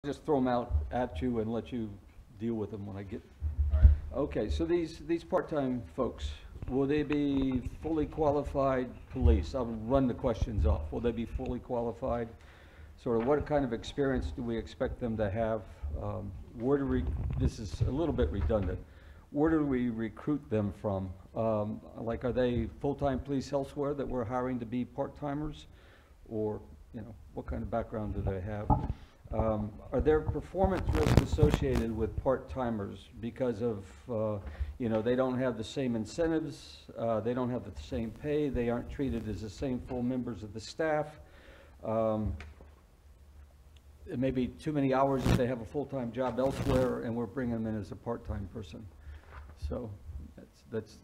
just throw them out at you and let you deal with them when I get. Okay, so these part-time folks, will they be fully qualified police? I'll run the questions off. Will they be fully qualified? Sort of what kind of experience do we expect them to have? Where do we, this is a little bit redundant, where do we recruit them from? Like, are they full-time police elsewhere that we're hiring to be part-timers? Or, you know, what kind of background do they have? Are there performance risks associated with part-timers because of, you know, they don't have the same incentives, they don't have the same pay, they aren't treated as the same full members of the staff? It may be too many hours if they have a full-time job elsewhere and we're bringing them in as a part-time person. So that's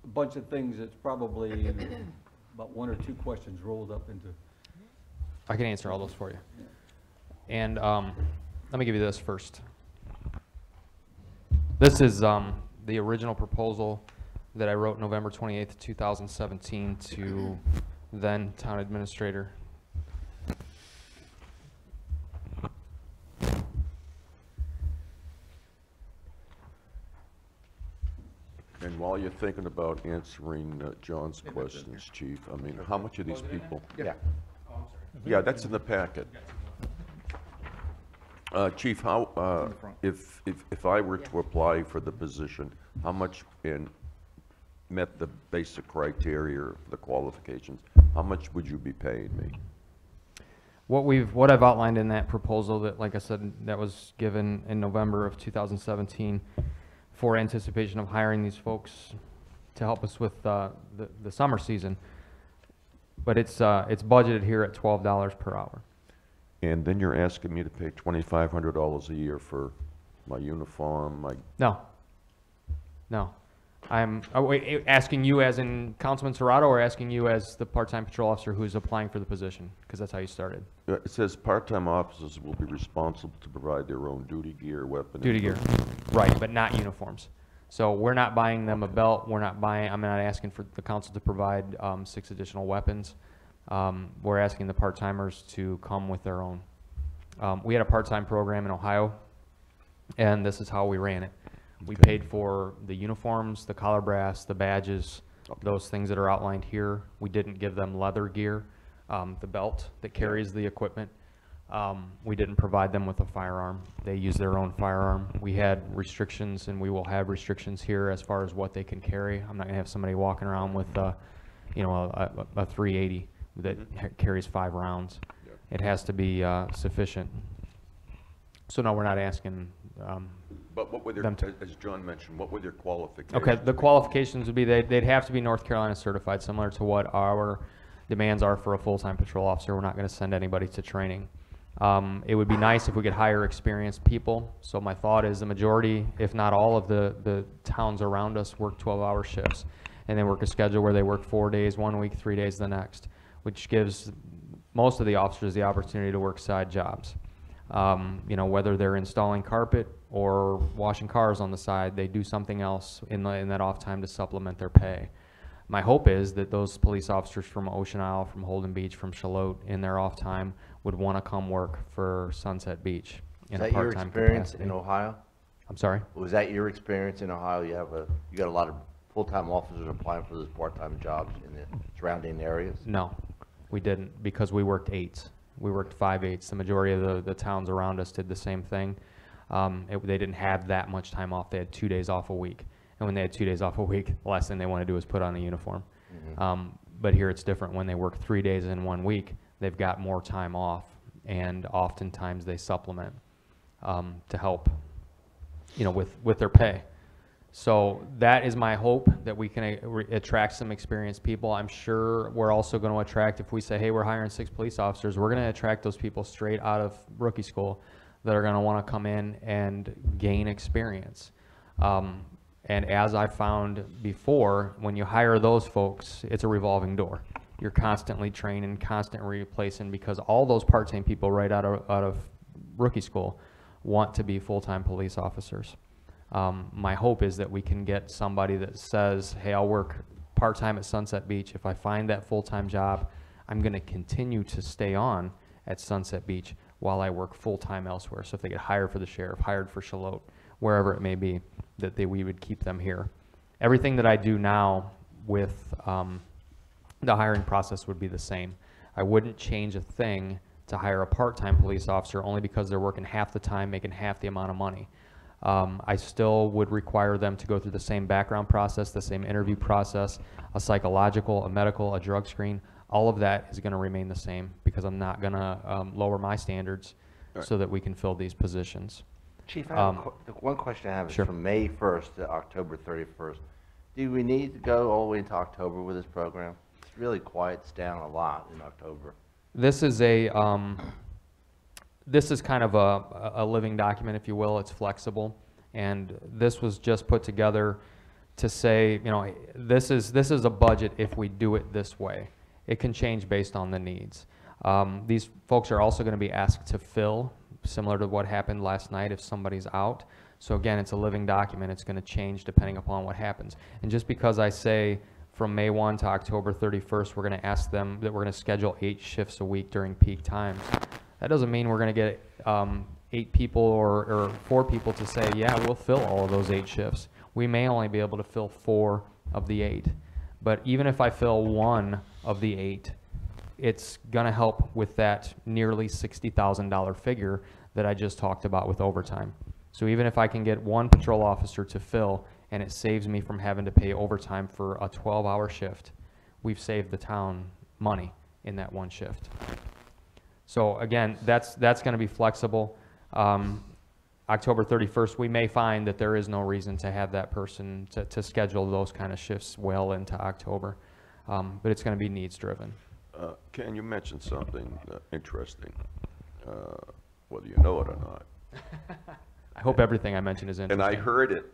a bunch of things that's probably about one or two questions rolled up into. I can answer all those for you. Yeah. And let me give you this first. This is the original proposal that I wrote November 28th, 2017 to then town administrator. And while you're thinking about answering John's questions, Chief, I mean, how much of these people? Yeah. Yeah, that's in the packet. Chief, how, if I were to apply for the position, how much met the basic criteria, the qualifications, how much would you be paying me? What I've outlined in that proposal that, like I said, that was given in November of 2017 for anticipation of hiring these folks to help us with the summer season. But it's budgeted here at $12 per hour. And then you're asking me to pay $2,500 a year for my uniform, my... No. I'm asking you as in Councilman Serrato, or asking you as the part-time patrol officer who's applying for the position? Because that's how you started. It says part-time officers will be responsible to provide their own duty gear, weapon... Duty gear, right, but not uniforms. So we're not buying them a belt, I'm not asking for the council to provide 6 additional weapons. We're asking the part-timers to come with their own. We had a part-time program in Ohio, and this is how we ran it. We paid for the uniforms, the collar brass, the badges, those things that are outlined here. We didn't give them leather gear, the belt that carries the equipment. We didn't provide them with a firearm. They use their own firearm. We had restrictions, and we will have restrictions here as far as what they can carry. I'm not gonna have somebody walking around with, you know, a 380 that carries 5 rounds. Yep. It has to be sufficient. So no, we're not asking but what would their, as John mentioned, what would their qualifications? Okay, the qualifications would be they'd have to be North Carolina certified, similar to what our demands are for a full-time patrol officer. We're not going to send anybody to training. It would be nice if we could hire experienced people. So my thought is the majority, if not all of the towns around us work 12-hour shifts, and they work a schedule where they work 4 days one week, 3 days the next, which gives most of the officers the opportunity to work side jobs. You know, whether they're installing carpet or washing cars on the side, they do something else in that off time to supplement their pay. My hope is that those police officers from Ocean Isle, from Holden Beach, from Charlotte, in their off time would want to come work for Sunset Beach in a part-time capacity. Was that your experience in Ohio? I'm sorry? Was that your experience in Ohio? You got a lot of full-time officers applying for those part-time jobs in the surrounding areas? No, we didn't, because we worked 8s. We worked 5/8. The majority of the towns around us did the same thing. They didn't have that much time off. They had 2 days off a week. And when they had 2 days off a week, the last thing they want to do is put on a uniform. Mm-hmm. But here it's different. When they work 3 days in 1 week, they've got more time off, and oftentimes they supplement to help, you know, with their pay. So that is my hope, that we can attract some experienced people. I'm sure we're also going to attract, if we say, hey, we're hiring 6 police officers, we're going to attract those people straight out of rookie school that are going to want to come in and gain experience. And as I found before, when you hire those folks, it's a revolving door. You're constantly training, constantly replacing, because all those part-time people right out of rookie school want to be full-time police officers. My hope is that we can get somebody that says, hey, I'll work part-time at Sunset Beach. If I find that full-time job, I'm going to continue to stay on at Sunset Beach, while I work full-time elsewhere. So if they get hired for the sheriff, hired for Shallotte, wherever it may be, that we would keep them here. Everything that I do now with the hiring process would be the same. I wouldn't change a thing to hire a part-time police officer only because they're working half the time, making half the amount of money. I still would require them to go through the same background process, the same interview process, a psychological, a medical, a drug screen. All of that is going to remain the same because I'm not going to lower my standards so that we can fill these positions. Chief, I have the one question I have is Sure. from May 1st to October 31st. Do we need to go all the way into October with this program? It's really quiets down a lot in October. This is this is kind of a living document, if you will. It's flexible, and this was just put together to say, you know, this is a budget if we do it this way. It can change based on the needs. These folks are also going to be asked to fill, similar to what happened last night if somebody's out. So again, it's a living document. It's going to change depending upon what happens. And just because I say from May 1 to October 31st, we're going to ask them that we're going to schedule 8 shifts a week during peak times, that doesn't mean we're going to get 8 people or 4 people to say, yeah, we'll fill all of those 8 shifts. We may only be able to fill 4 of the 8. But even if I fill 1 of the 8, it's going to help with that nearly $60,000 figure that I just talked about with overtime. So even if I can get 1 patrol officer to fill and it saves me from having to pay overtime for a 12-hour shift, we've saved the town money in that 1 shift. So again, that's going to be flexible. October 31st, we may find that there is no reason to have that person to schedule those kind of shifts well into October, but it's going to be needs driven. Ken, you mentioned something interesting, whether you know it or not. I hope everything I mentioned is interesting. And I heard it.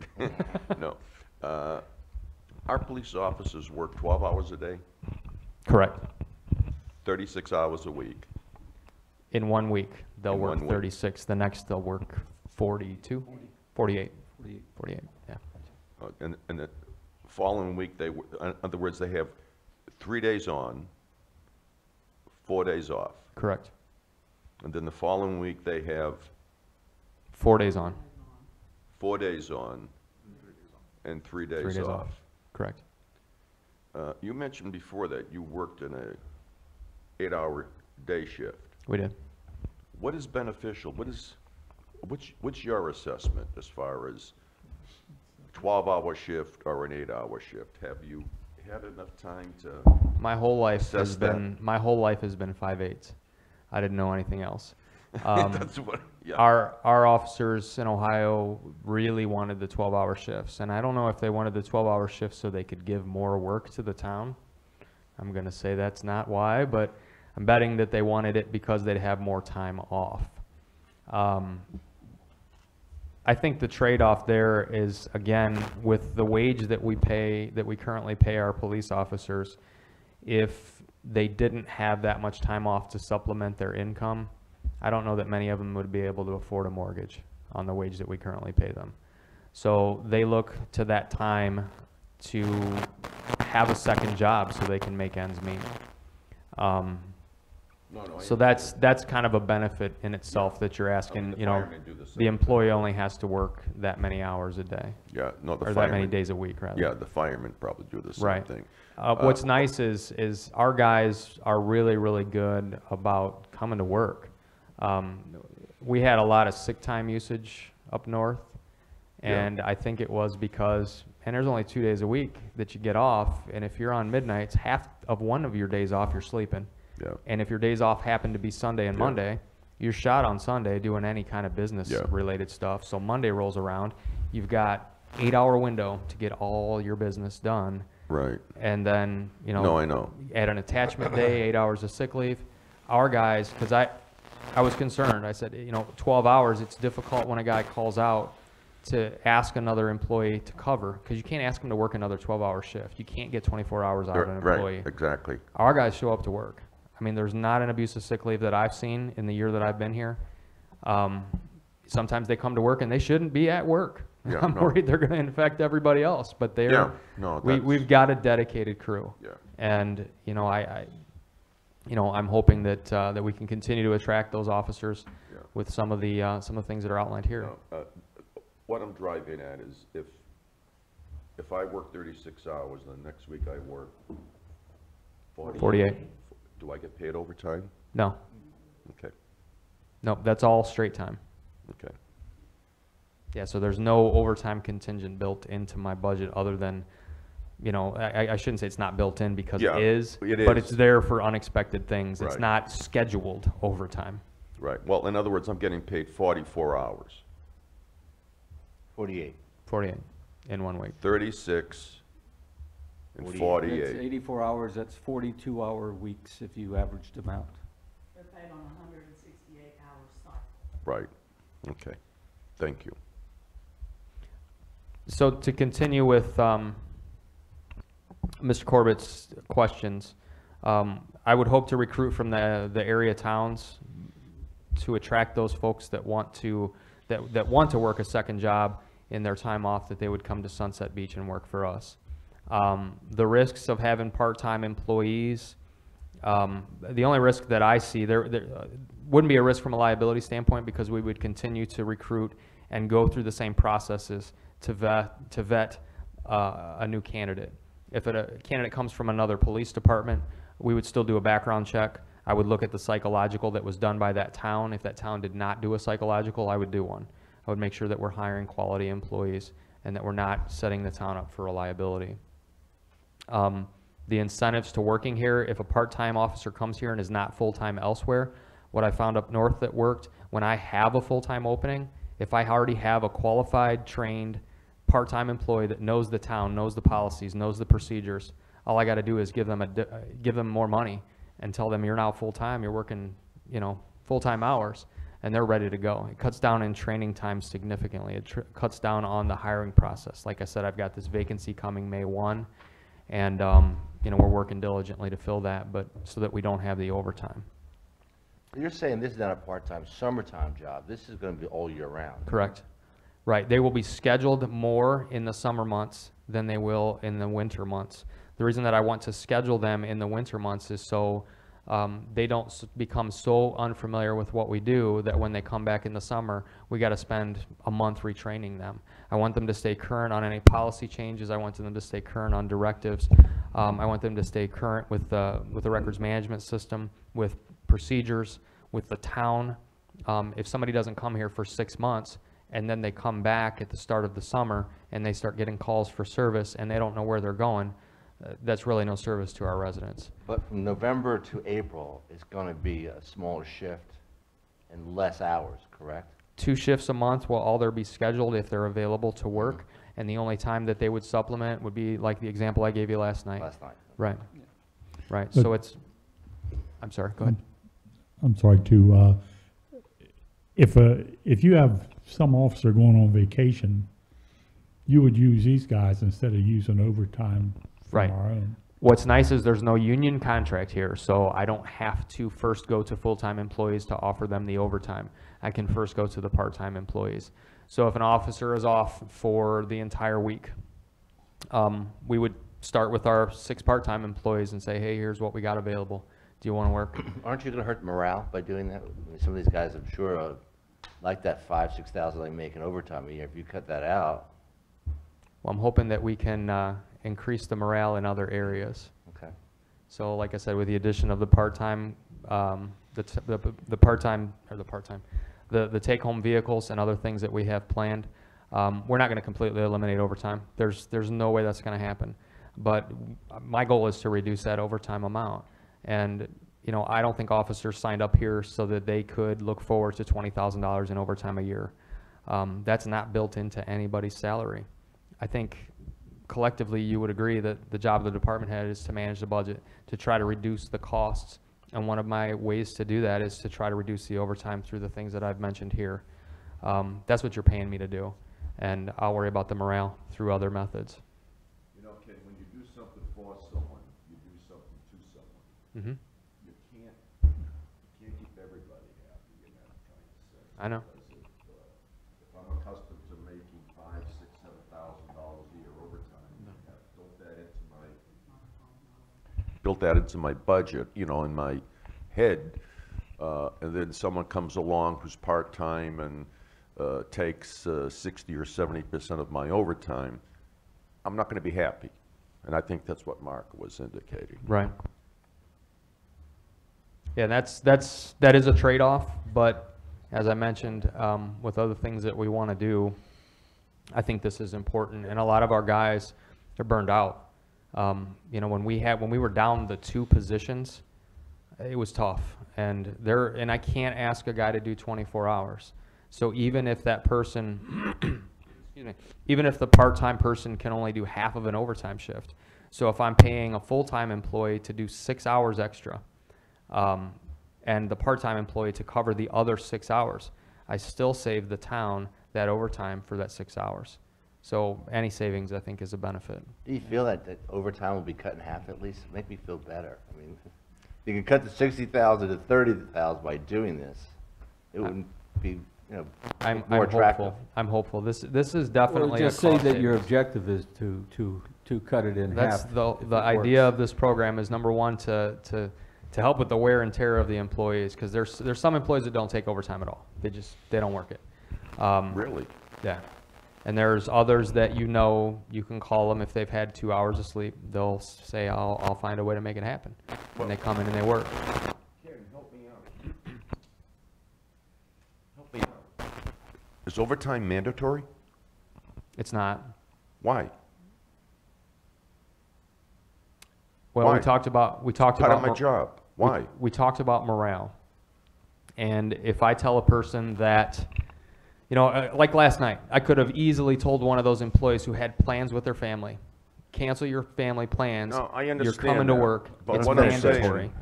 No. Our police officers work 12 hours a day, Correct. 36 hours a week. In 1 week, they'll In work 1 week. 36. The next, they'll work 42, 48, 48, yeah. And the following week, in other words, they have 3 days on, 4 days off. Correct. And then the following week, they have 4 days on, 4 days on and 3 days, 3 days off. off. Correct. You mentioned before that you worked in a 8-hour day shift. We did. What is beneficial? What's your assessment as far as 12-hour shift or an 8-hour shift? Have you had enough time to? My whole life Assess has that. been 5/8. I didn't know anything else. That's what. Yeah. Our officers in Ohio really wanted the 12-hour shifts, and I don't know if they wanted the 12-hour shifts so they could give more work to the town. I'm going to say that's not why, but I'm betting that they wanted it because they'd have more time off. I think the trade-off there is, again, with the wage that we currently pay our police officers, if they didn't have that much time off to supplement their income, I don't know that many of them would be able to afford a mortgage on the wage that we currently pay them. So they look to that time to have a second job so they can make ends meet. So that's kind of a benefit in itself that you're asking, the you know, firemen do the same the employee only has to work that many hours a day, Yeah, no, the or firemen. that many days a week, rather. Yeah, the firemen probably do the same Right. thing. What's nice is our guys are really, really good about coming to work. We had a lot of sick time usage up north, and I think it was because, and there's only 2 days a week that you get off, and if you're on midnights, half of one of your days off, you're sleeping. Yeah. And if your days off happen to be Sunday and Yeah. Monday, you're shot on Sunday doing any kind of business-related stuff. So Monday rolls around, you've got 8-hour window to get all your business done. Right. And then, you know, No, I know. add an attachment day, 8 hours of sick leave. Our guys, because I was concerned. I said, you know, 12 hours, it's difficult when a guy calls out to ask another employee to cover, because you can't ask him to work another 12-hour shift. You can't get 24 hours out of an employee. Right, exactly. Our guys show up to work. I mean, there's not an abuse of sick leave that I've seen in the year that I've been here. Sometimes they come to work and they shouldn't be at work. Yeah, I'm no. worried they're going to infect everybody else, but Yeah, no, that's. we've got a dedicated crew. Yeah. And, you know, I'm hoping that, that we can continue to attract those officers Yeah. with some of the things that are outlined here. No, what I'm driving at is if I work 36 hours, then next week I work 48. Do I get paid overtime? No, Okay, no, that's all straight time. okay. Yeah, so there's no overtime contingent built into my budget other than, I shouldn't say it's not built in because Yeah, it is, it but is. it's there for unexpected things. It's Right. not scheduled overtime. Right, well, in other words, I'm getting paid 44 hours, 48. 48 in 1 week. 36 and 48. 48. That's 84 hours, that's 42-hour weeks if you averaged them out. They're paid on a 168-hour cycle. Right, okay, thank you. So to continue with Mr. Corbett's questions, I would hope to recruit from the area towns to attract those folks that want to work a second job in their time off, that they would come to Sunset Beach and work for us. The risks of having part-time employees, the only risk that I see, there wouldn't be a risk from a liability standpoint because we would continue to recruit and go through the same processes to vet a new candidate. If a candidate comes from another police department, we would still do a background check. I would look at the psychological that was done by that town. If that town did not do a psychological, I would do one. I would make sure that we're hiring quality employees and that we're not setting the town up for a liability. The incentives to working here, if a part-time officer comes here and is not full-time elsewhere, what I found up north that worked, when I have a full-time opening, if I already have a qualified, trained, part-time employee that knows the town, knows the policies, knows the procedures, all I got to do is give them more money and tell them you're now full-time, you're working, full-time hours, and they're ready to go. It cuts down in training time significantly. It cuts down on the hiring process. Like I said, I've got this vacancy coming May 1, and we're working diligently to fill that, but so that we don't have the overtime. You're saying this is not a part-time, summertime job. This is going to be all year round. Correct. Right. They will be scheduled more in the summer months than they will in the winter months. The reason that I want to schedule them in the winter months is so they don't become so unfamiliar with what we do that when they come back in the summer, we got to spend a month retraining them. I want them to stay current on any policy changes. I want them to stay current on directives. I want them to stay current with the records management system, with procedures, with the town. If somebody doesn't come here for 6 months and then they come back at the start of the summer and they start getting calls for service and they don't know where they're going, that's really no service to our residents. But from November to April, it's going to be a smaller shift and less hours, correct? 2 shifts a month will all there be scheduled if they're available to work, and the only time that they would supplement would be like the example I gave you last night. Last night. Right. Right. But- So it's, I'm sorry, go ahead. I'm sorry to, if you have some officer going on vacation, you would use these guys instead of using overtime Right. from our own. What's nice is there's no union contract here, so I don't have to first go to full-time employees to offer them the overtime. I can first go to the part-time employees. So if an officer is off for the entire week, we would start with our 6 part-time employees and say, hey, here's what we got available. Do you want to work? Aren't you going to hurt morale by doing that? I mean, some of these guys, I'm sure, like that $5,000-6,000 they make in overtime a year. If you cut that out, Well, I'm hoping that we can increase the morale in other areas. okay. So like I said, with the addition of the part-time, the part-time, or the take-home vehicles and other things that we have planned, we're not going to completely eliminate overtime. There's no way that's going to happen. But my goal is to reduce that overtime amount. And, I don't think officers signed up here so that they could look forward to $20,000 in overtime a year. That's not built into anybody's salary. I think collectively you would agree that the job of the department head is to manage the budget, to try to reduce the costs. And one of my ways to do that is to try to reduce the overtime through the things that I've mentioned here. That's what you're paying me to do. And I'll worry about the morale through other methods. Ken, when you do something for someone, you do something to someone. Mm-hmm. You can't keep everybody happy, and that's trying to say. I know. Because if I'm accustomed to making $5,000, $6,000, $7,000 a year overtime, I've built that into my budget, in my head, and then someone comes along who's part-time and takes 60 or 70% of my overtime, I'm not going to be happy. And I think that's what Mark was indicating. Right. Yeah, that is a trade-off, but as I mentioned, with other things that we want to do, I think this is important. And a lot of our guys, they're burned out. You know, when we were down the 2 positions, it was tough. And I can't ask a guy to do 24 hours. So even if that person, excuse me, even if the part-time person can only do half of an overtime shift, so if I'm paying a full-time employee to do 6 hours extra, and the part-time employee to cover the other 6 hours, I still save the town that overtime for that 6 hours. So any savings, I think, is a benefit. Do you feel that overtime will be cut in half at least? Make me feel better. I mean, you can cut the 60,000 to 30,000 by doing this. It wouldn't be, you know, I'm more attractive. hopeful. I'm hopeful. This is Well, definitely just a say cost that your savings. objective is to cut it in That's half. the if it idea works. of this program is, number one, to help with the wear and tear of the employees, because there's some employees that don't take overtime at all. They don't work it. Really? Yeah. And there's others that you can call them if they've had 2 hours of sleep. They'll say, I'll find a way to make it happen. And they come in and they work. Karen, help me out. Help me out. Is overtime mandatory? It's not. Why? Well, Why? we talked about Part of my job. Why? We talked about morale. And if I tell a person that, you know, like last night, I could have easily told one of those employees who had plans with their family, cancel your family plans. No, I understand You're coming to that. work. But It's what I'm mandatory. saying,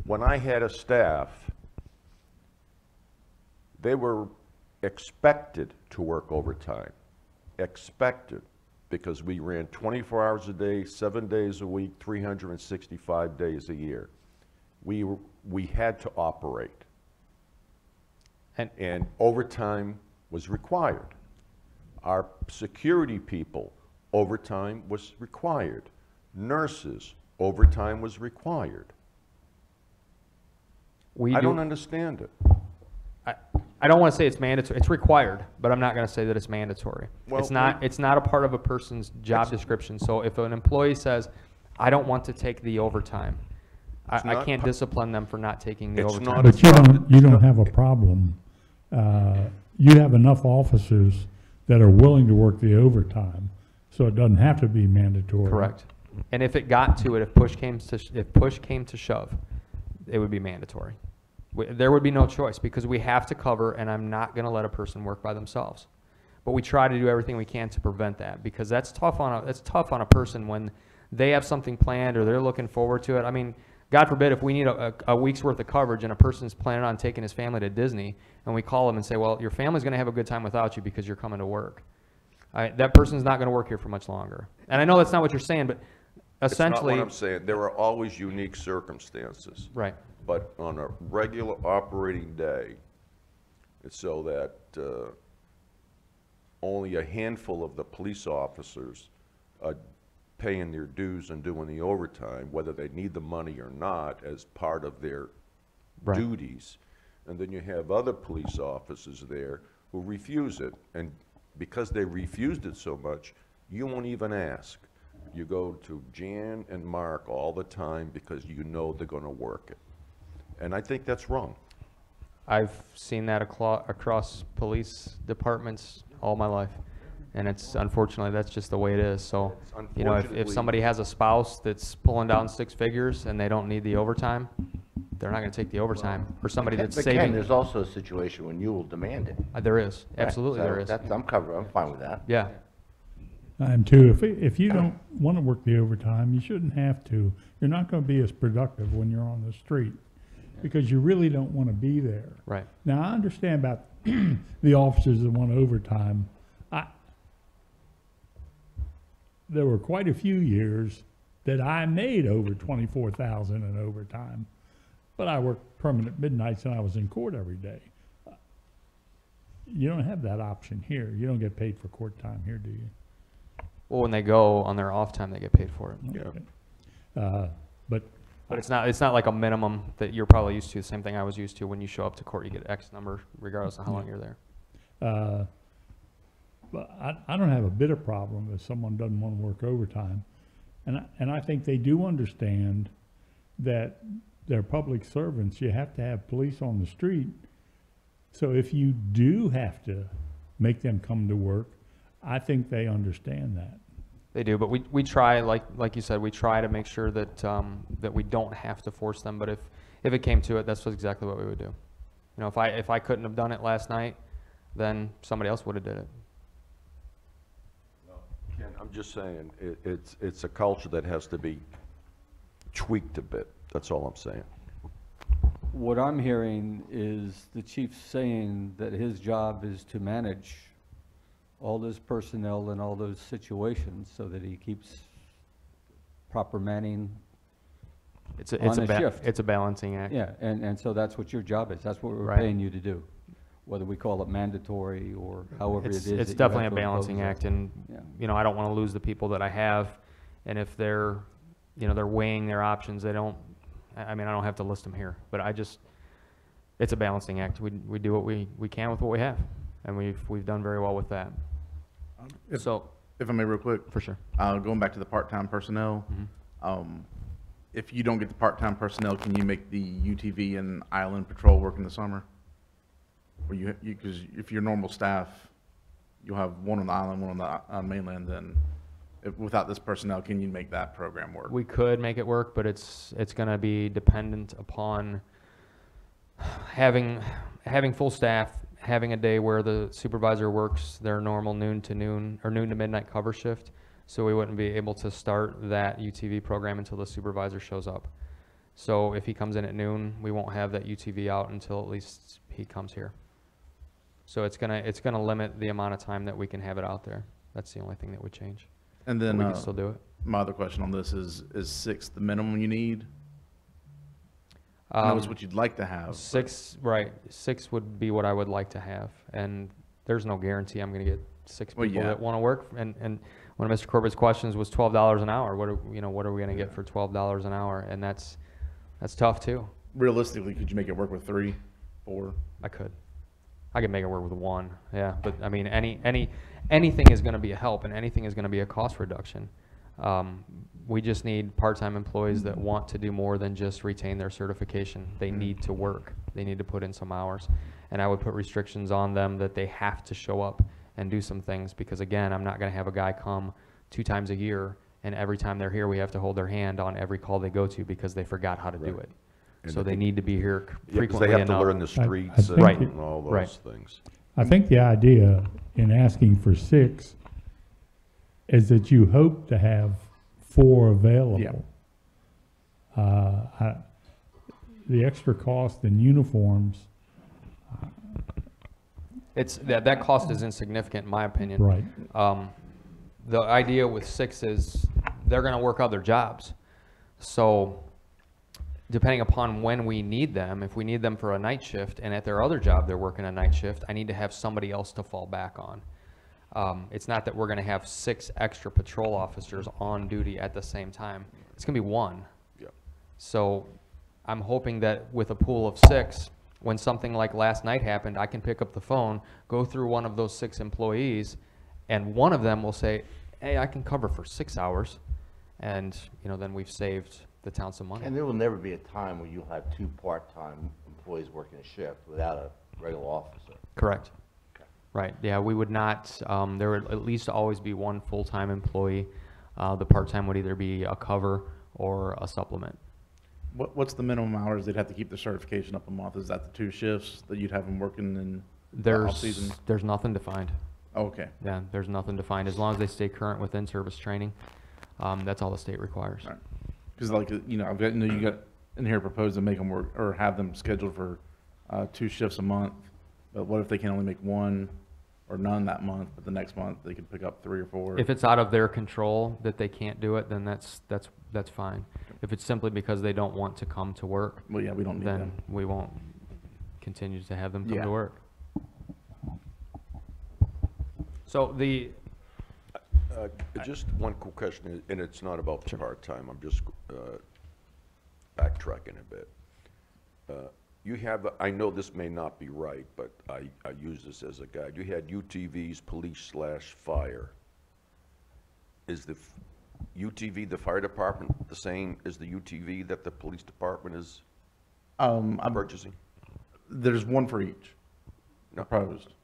when I had a staff, they were expected to work overtime. Expected. Because we ran 24 hours a day, 7 days a week, 365 days a year. We had to operate. And overtime was required. Our security people, overtime was required. Nurses, overtime was required. I don't understand it. I don't want to say it's mandatory. It's required, but I'm not going to say that it's mandatory. Well, It's not a part of a person's job description. So if an employee says, I don't want to take the overtime, I not can't pa- discipline them for not taking the It's overtime. not- But you don't have a problem. You have enough officers that are willing to work the overtime, so it doesn't have to be mandatory. Correct. And if it got to it, if push came to shove, it would be mandatory. There would be no choice because we have to cover, and I'm not going to let a person work by themselves. But we try to do everything we can to prevent that because that's tough on a person when they have something planned or they're looking forward to it. I mean, God forbid if we need a week's worth of coverage and a person's planning on taking his family to Disney and we call them and say, well, your family's going to have a good time without you because you're coming to work. That person's not going to work here for much longer. And I know that's not what you're saying, but essentially. It's not what I'm saying. There are always unique circumstances. Right. But on a regular operating day, it's so that only a handful of the police officers are paying their dues and doing the overtime, whether they need the money or not, as part of their Right. duties. And then you have other police officers there who refuse it. And because they refused it so much, you won't even ask. You go to Jan and Mark all the time because you know they're going to work it. And I think that's wrong. I've seen that across police departments all my life. And it's unfortunately, that's just the way it is. So, you know, if Unfortunately- somebody has a spouse that's pulling down 6 figures and they don't need the overtime, they're not going to take the overtime. Or somebody that's But Ken, saving. there's also a situation when you will demand it. There is. Right? Absolutely So there is. I'm covered, I'm fine with that. Yeah. And two, if you don't want to work the overtime, you shouldn't have to. You're not going to be as productive when you're on the street because you really don't want to be there. Right. Now, I understand about the officers that want overtime. There were quite a few years that I made over 24,000 in overtime, but I worked permanent midnights and I was in court every day. You don't have that option here. You don't get paid for court time here, do you? Well, when they go on their off time, they get paid for it. Yeah. Okay. But But it's not like a minimum that you're probably used to, the same thing I was used to. When you show up to court, you get X number regardless of how long you're there. But I don't have a bit of problem if someone doesn't want to work overtime. And I think they do understand that they're public servants. You have to have police on the street. So if you do have to make them come to work, I think they understand that. They do, but we try, like you said, we try to make sure that that we don't have to force them. But if it came to it, that's exactly what we would do. You know, if I couldn't have done it last night, then somebody else would have did it. Ken, I'm just saying, it's a culture that has to be tweaked a bit. That's all I'm saying. What I'm hearing is the chief saying that his job is to manage all those personnel in all those situations so that he keeps proper manning. It's a On a shift. it's a balancing act. Yeah, and so that's what your job is. That's what we're Right. paying you to do, whether we call it mandatory or however it is. It's that you definitely a have to impose balancing it. act, and Yeah. you know, I don't want to lose the people that I have, and if they're, you know, they're weighing their options, I mean, I don't have to list them here, but it's a balancing act. We do what we can with what we have, and we've done very well with that. If So, I may real quick, for sure. going back to the part-time personnel, if you don't get the part-time personnel, can you make the UTV and island patrol work in the summer? Or because if you're normal staff, you'll have one on the island, one on the mainland, then without this personnel, can you make that program work? We could make it work, but it's going to be dependent upon having full staff, having a day where the supervisor works their normal noon to noon or noon to midnight cover shift. So we wouldn't be able to start that UTV program until the supervisor shows up. So if he comes in at noon, we won't have that UTV out until at least he comes here. So it's gonna limit the amount of time that we can have it out there. That's the only thing that would change. And But then we can still do it. my other question on this is 6 the minimum you need? I know it's what you'd like to have. but- 6 would be what I would like to have, and there's no guarantee I'm going to get 6 Well, people yeah. that want to work. And one of Mr. Corbett's questions was $12 an hour. What are we going to get for $12 an hour? And that's tough too. Realistically, could you make it work with 3, 4? I could make it work with 1. Yeah, but I mean, anything is going to be a help, and anything is going to be a cost reduction. We just need part-time employees that want to do more than just retain their certification. They need to work. They need to put in some hours. And I would put restrictions on them that they have to show up and do some things, because again, I'm not going to have a guy come 2 times a year, and every time they're here, we have to hold their hand on every call they go to because they forgot how to do it. And So I they think- need to be here Yeah, because frequently they have enough. to learn the streets think Right. and all Right. those things. I think the idea in asking for 6 is that you hope to have 4 available. The extra cost in uniforms, It's that cost is insignificant in my opinion. right, The idea with 6 is they're going to work other jobs. So depending upon when we need them, if we need them for a night shift and at their other job they're working a night shift, I need to have somebody else to fall back on. It's not that we're going to have 6 extra patrol officers on duty at the same time. It's going to be 1. Yeah. So I'm hoping that with a pool of 6, when something like last night happened, I can pick up the phone, go through one of those 6 employees, and one of them will say, hey, I can cover for 6 hours. And, you know, then we've saved the town some money. And there will never be a time where you'll have 2 part-time employees working a shift without a regular officer. Correct. Okay. Right, yeah, we would not, there would at least always be 1 full-time employee. The part-time would either be a cover or a supplement. What's the minimum hours they'd have to keep their certification up a month? Is that the 2 shifts that you'd have them working in the off-season? There's nothing defined. Oh, okay. Yeah, there's nothing defined. As long as they stay current with in-service training, that's all the state requires. All right. Because like, you got in here proposed to make them work or have them scheduled for 2 shifts a month. But what if they can only make 1 or none that month, but the next month they could pick up 3 or 4? If it's out of their control that they can't do it, then that's fine. If it's simply because they don't want to come to work, Well, yeah, we don't need then them. we won't continue to have them come Yeah. to work. So Just one quick question, and it's not about the part-time. I'm just, I backtracking a bit. You have, I know this may not be right, but I use this as a guide. You had UTVs, police/fire. Is the UTV, the fire department, the same as the UTV that the police department is purchasing? There's one for each No. proposed,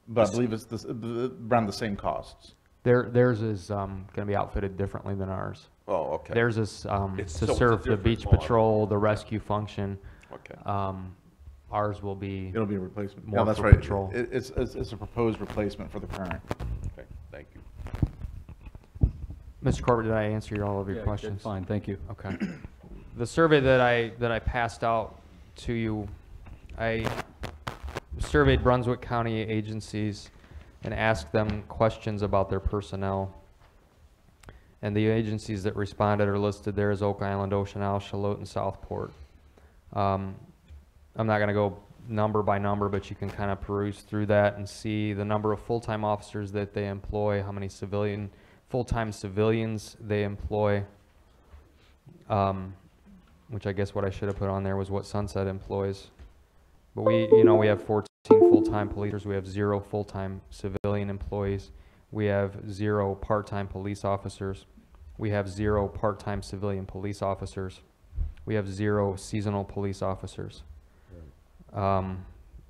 but I believe it's around the same costs. Theirs is gonna be outfitted differently than ours. Oh, okay. Theirs is So to it's a serve the different beach model. patrol, the rescue function. Okay. Ours will be, It'll be a replacement. More Yeah, that's for right. patrol. It's a proposed replacement for the current. Okay, thank you. Mr. Corbett, did I answer all of your Yeah, questions? that's fine, thank you. Okay. The survey that I passed out to you, I surveyed Brunswick County agencies and asked them questions about their personnel. And the agencies that responded are listed there as Oak Island, Ocean Isle, Charlotte, and Southport. I'm not gonna go number by number, but you can kind of peruse through that and see the number of full-time officers that they employ, how many full-time civilians they employ. Which I guess what I should have put on there was what Sunset employs. But we have 14 full-time policers, we have 0 full-time civilian employees, we have 0 part-time police officers, we have 0 part-time civilian police officers, we have 0 seasonal police officers.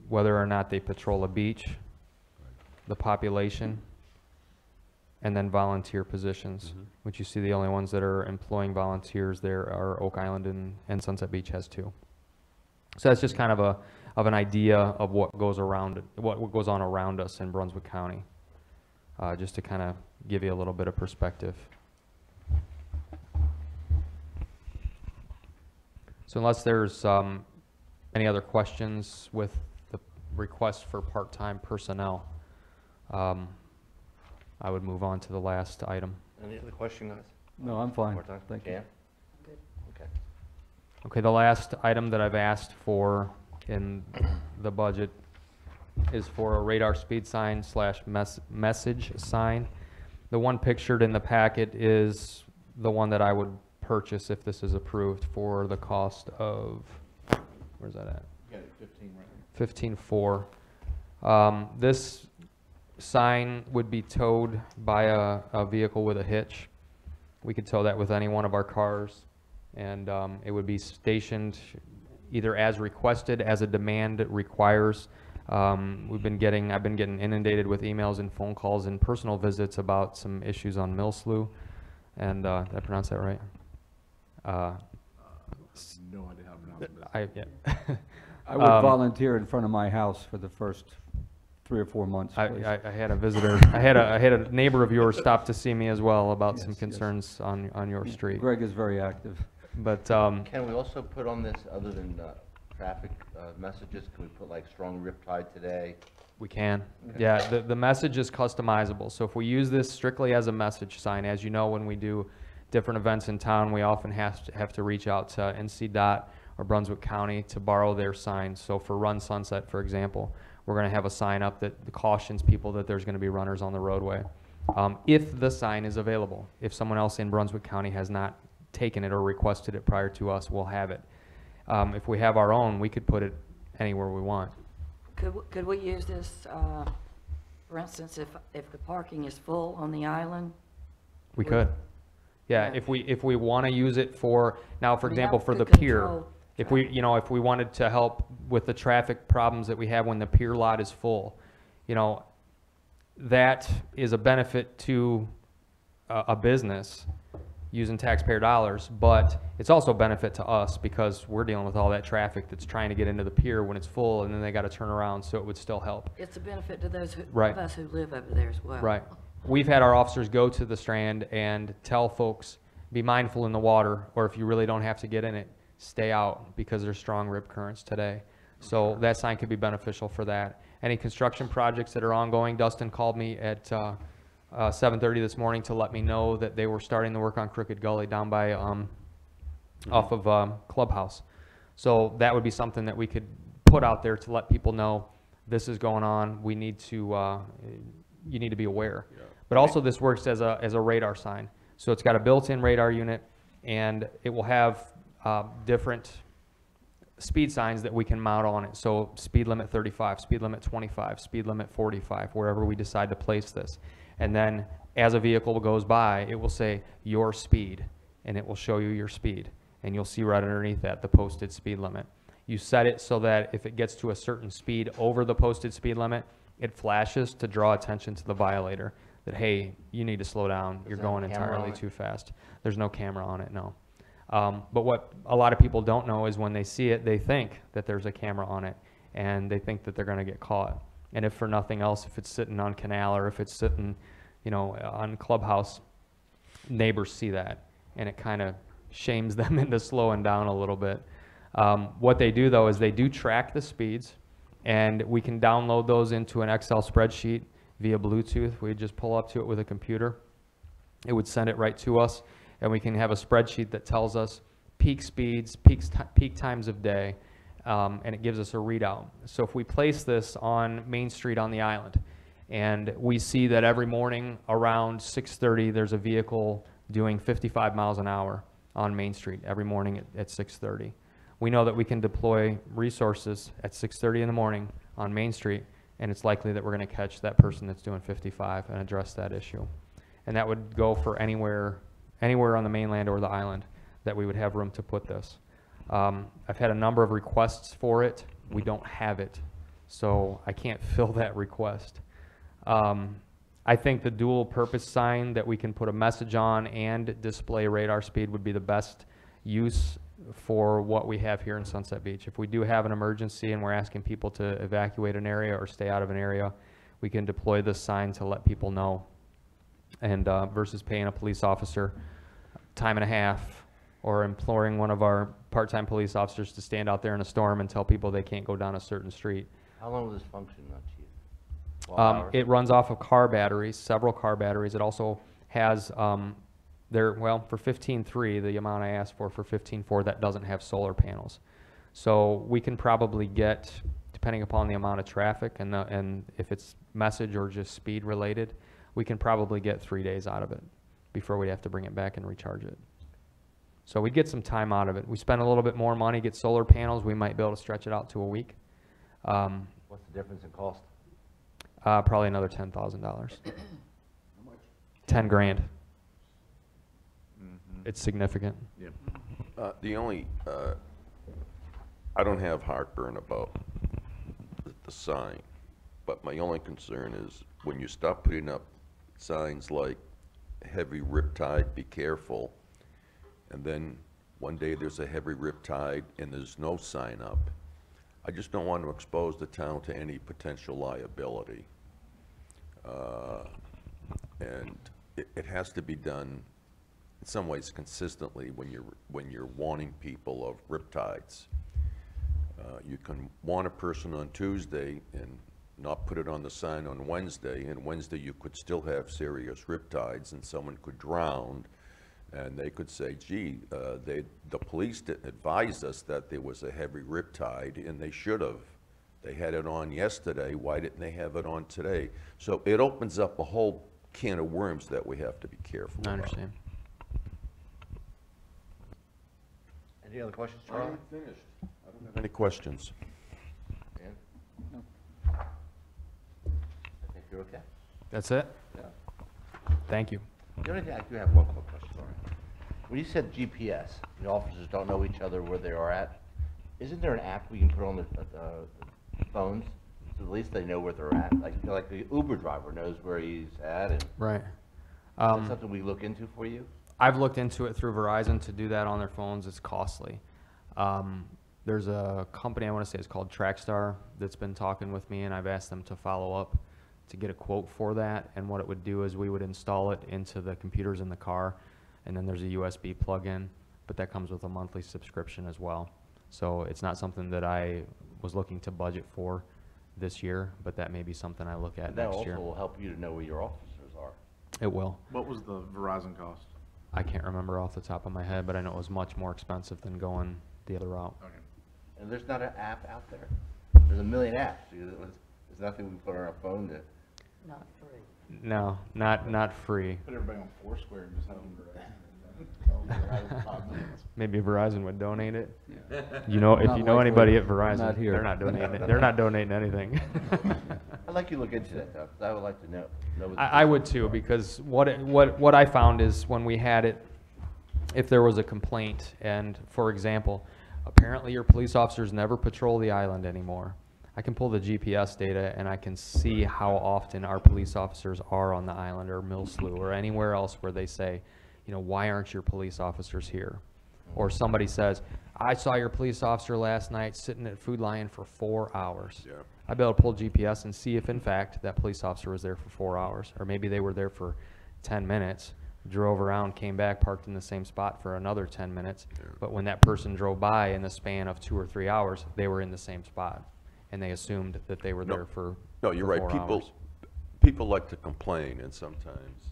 Whether or not they patrol a beach, the population, and then volunteer positions, which you see the only ones that are employing volunteers there are Oak Island and Sunset Beach has 2. So that's just kind of an idea of what goes around, what goes on around us in Brunswick County, just to kind of give you a little bit of perspective. So unless there's any other questions with the request for part-time personnel, I would move on to the last item. Any other question, guys? No, I'm fine, More time? thank you. Jan? Okay. Okay, the last item that I've asked for in the budget is for a radar speed sign / message sign. The one pictured in the packet is the one that I would purchase if this is approved for the cost of, where's that at? You got it, 15 right 15.4. This sign would be towed by a vehicle with a hitch. We could tow that with any one of our cars, and it would be stationed either as requested, as a demand requires. I've been getting inundated with emails and phone calls and personal visits about some issues on Mill Slough. And did I pronounce that right? No idea how to pronounce it. Yeah. I would volunteer in front of my house for the first 3 or 4 months, please. I had a visitor, I had a neighbor of yours stop to see me as well about some Yes, yes. concerns on your street. Greg is very active. But, Can we also put on this, other than traffic messages, can we put like strong riptide today? we can. Yeah, the message is customizable. So if we use this strictly as a message sign, as you know, when we do different events in town, we often have to reach out to NCDOT or Brunswick County to borrow their signs. So for Run Sunset, for example, we're going to have a sign up that cautions people that there's going to be runners on the roadway. If the sign is available, if someone else in Brunswick County has not taken it or requested it prior to us, we'll have it. If we have our own, we could put it anywhere we want. Could we use this, for instance, if the parking is full on the island? We could. Yeah, Yeah. if we want to use it for, now, for I mean, example, that for the could pier, control if we wanted to help with the traffic problems that we have when the pier lot is full, that is a benefit to a business using taxpayer dollars, but it's also a benefit to us because we're dealing with all that traffic that's trying to get into the pier when it's full, and then they got to turn around, so it would still help. It's a benefit to those Right. of us who live over there as well. Right. We've had our officers go to the Strand and tell folks, be mindful in the water, or if you really don't have to get in it, stay out because there's strong rip currents today. So that sign could be beneficial for that. Any construction projects that are ongoing, Dustin called me at 7:30 this morning to let me know that they were starting the work on Crooked Gully down by off of Clubhouse. So that would be something that we could put out there to let people know this is going on. We need to you need to be aware. Yeah. But also this works as a radar sign. So it's got a built-in radar unit, and it will have different speed signs that we can mount on it. So speed limit 35, speed limit 25, speed limit 45, wherever we decide to place this. And then as a vehicle goes by, it will say your speed, and it will show you your speed. And you'll see right underneath that the posted speed limit. You set it so that if it gets to a certain speed over the posted speed limit, it flashes to draw attention to the violator that, hey, you need to slow down. You're that have going a camera entirely on it? too fast. There's no camera on it, no. But what a lot of people don't know is when they see it, they think that there's a camera on it, and they think that they're going to get caught. And if for nothing else, if it's sitting on Canal or if it's sitting, you know, on Clubhouse, neighbors see that, and it kind of shames them into slowing down a little bit. What they do, though, is they do track the speeds, and we can download those into an Excel spreadsheet via Bluetooth. We just pull up to it with a computer. It would send it right to us, and we can have a spreadsheet that tells us peak speeds, peak times of day, and it gives us a readout. So if we place this on Main Street on the island, and we see that every morning around 6:30 there's a vehicle doing 55 miles an hour on Main Street every morning at 6:30. We know that we can deploy resources at 6:30 in the morning on Main Street, and it's likely that we're going to catch that person that's doing 55 and address that issue. And that would go for anywhere on the mainland or the island that we would have room to put this. I've had a number of requests for it. We don't have it, so I can't fill that request. I think the dual purpose sign that we can put a message on and display radar speed would be the best use for what we have here in Sunset Beach. If we do have an emergency and we're asking people to evacuate an area or stay out of an area, we can deploy this sign to let people know. And versus paying a police officer time and a half or imploring one of our part-time police officers to stand out there in a storm and tell people they can't go down a certain street. How long will this function, Chief? 12 hours? It runs off of car batteries, several car batteries. It also has, for 15.3, the amount I asked for 15.4, that doesn't have solar panels. So we can probably get, depending upon the amount of traffic and if it's message or just speed related, we can probably get 3 days out of it before we have to bring it back and recharge it. So we'd get some time out of it. We spend a little bit more money, get solar panels, we might be able to stretch it out to a week. What's the difference in cost? Probably another $10,000. 10 grand. It's significant. Yep. The only, I don't have heartburn about the sign, but my only concern is when you start putting up signs like heavy riptide, be careful, and then one day there's a heavy riptide and there's no sign up, I just don't want to expose the town to any potential liability. And it has to be done in some ways consistently when you're warning people of riptides. You can warn a person on Tuesday and not put it on the sign on Wednesday, and Wednesday you could still have serious riptides and someone could drown, and they could say, gee, the police didn't advise us that there was a heavy riptide, and they should have. They had it on yesterday, why didn't they have it on today? So it opens up a whole can of worms that we have to be careful about. I understand. Any other questions, Charlie? I'm finished. I don't have any questions. Dan? No. I think you're okay. That's it? Thank you. The only thing, I do have one quick question, sorry. When you said GPS, the officers don't know each other where they are at, isn't there an app we can put on the phones, so at least they know where they're at? Like the Uber driver knows where he's at, and is Right. that something we look into for you? I've looked into it through Verizon to do that on their phones. It's costly. There's a company, I want to say it's called Trackstar, that's been talking with me, and I've asked them to follow up to get a quote for that. And what it would do is we would install it into the computers in the car, and then there's a USB plug-in, but that comes with a monthly subscription as well. So it's not something that I was looking to budget for this year, but that may be something I look at That next also year. will help you to know where your officers are. It will. What was the Verizon cost? I can't remember off the top of my head, but I know it was much more expensive than going the other route. Okay. And there's not an app out there. There's a million apps. There's nothing we put on our phone to. Not free. No, not free. Put everybody on Foursquare and just have them. Maybe Verizon would donate it. You know, if Not you know likely. anybody at Not Verizon, here. they're not donating it. They're not donating anything. I'd like you to look into that, though, 'cause I would like to know. What the I would too, because what I found is when we had it, if there was a complaint, and for example, apparently your police officers never patrol the island anymore. I can pull the GPS data and I can see how often our police officers are on the island or Mill Slough or anywhere else where they say, you know, why aren't your police officers here? Or somebody says, I saw your police officer last night sitting at Food Lion for 4 hours. Yeah. I'd be able to pull GPS and see if in fact that police officer was there for 4 hours, or maybe they were there for 10 minutes, drove around, came back, parked in the same spot for another 10 minutes. But when that person drove by in the span of 2 or 3 hours, they were in the same spot. And they assumed that they were No. there for No, you're for right. 4 hours. People like to complain, and sometimes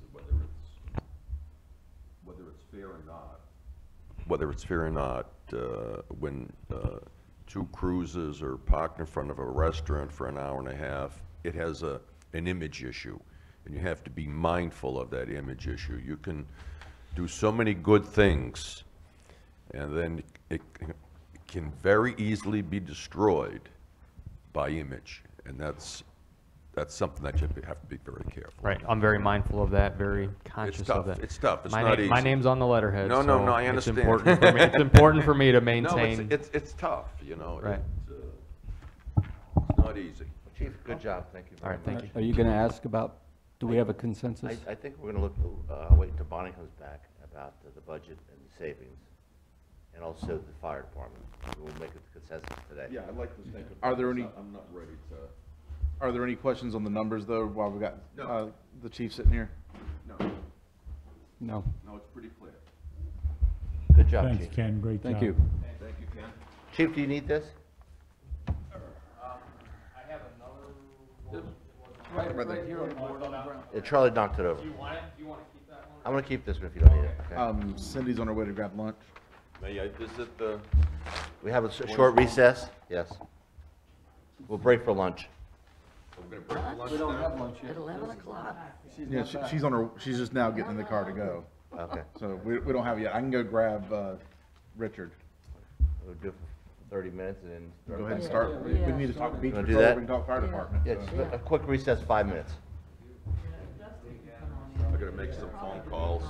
whether it's fair or not, when two cruises are parked in front of a restaurant for an hour and a half, it has an image issue, and you have to be mindful of that image issue. You can do so many good things, and then it can very easily be destroyed by image, and that's something that you have to be very careful. Right, I'm very mindful of that, very conscious tough. of that. It's tough. It's My not My easy. name's on the letterhead, No, so I it's understand. important for me. It's important for me to No, maintain. it's tough, you know. Right. It's not easy. Chief, good job, thank you All very right, much. thank you. Are you gonna ask about, do we have a consensus? I think we're gonna wait until Bonnie comes back about the budget and the savings, and also the fire department. We'll make a consensus today. Yeah, I'd like to think of. Are there any- I'm not ready to. Are there any questions on the numbers, though, while we got No. the chief sitting here? No, No, it's pretty clear. Good job, Thanks, Chief. Ken, great job. thank you. Thank you, Ken. Chief, do you need this? Right here on the board on the ground. Yeah, Charlie knocked it over. Do you want to keep that one? I'm gonna keep this one if you don't need it, okay? Cindy's on her way to grab lunch. May I visit the? We have a short recess? Yes. We'll break for lunch. We're gonna break for lunch We don't now? have lunch At yet. 11 o'clock. Yeah, she's on her, she's just now getting in the car to go. Okay. So we don't have it yet. I can go grab, Richard. We'll do it for 30 minutes and then. Go ahead and Yeah. start. We Yeah. need to talk beach Wanna do patrol, that? we can talk fire department. Yeah, so. just a quick recess, 5 minutes. I gotta make some phone calls.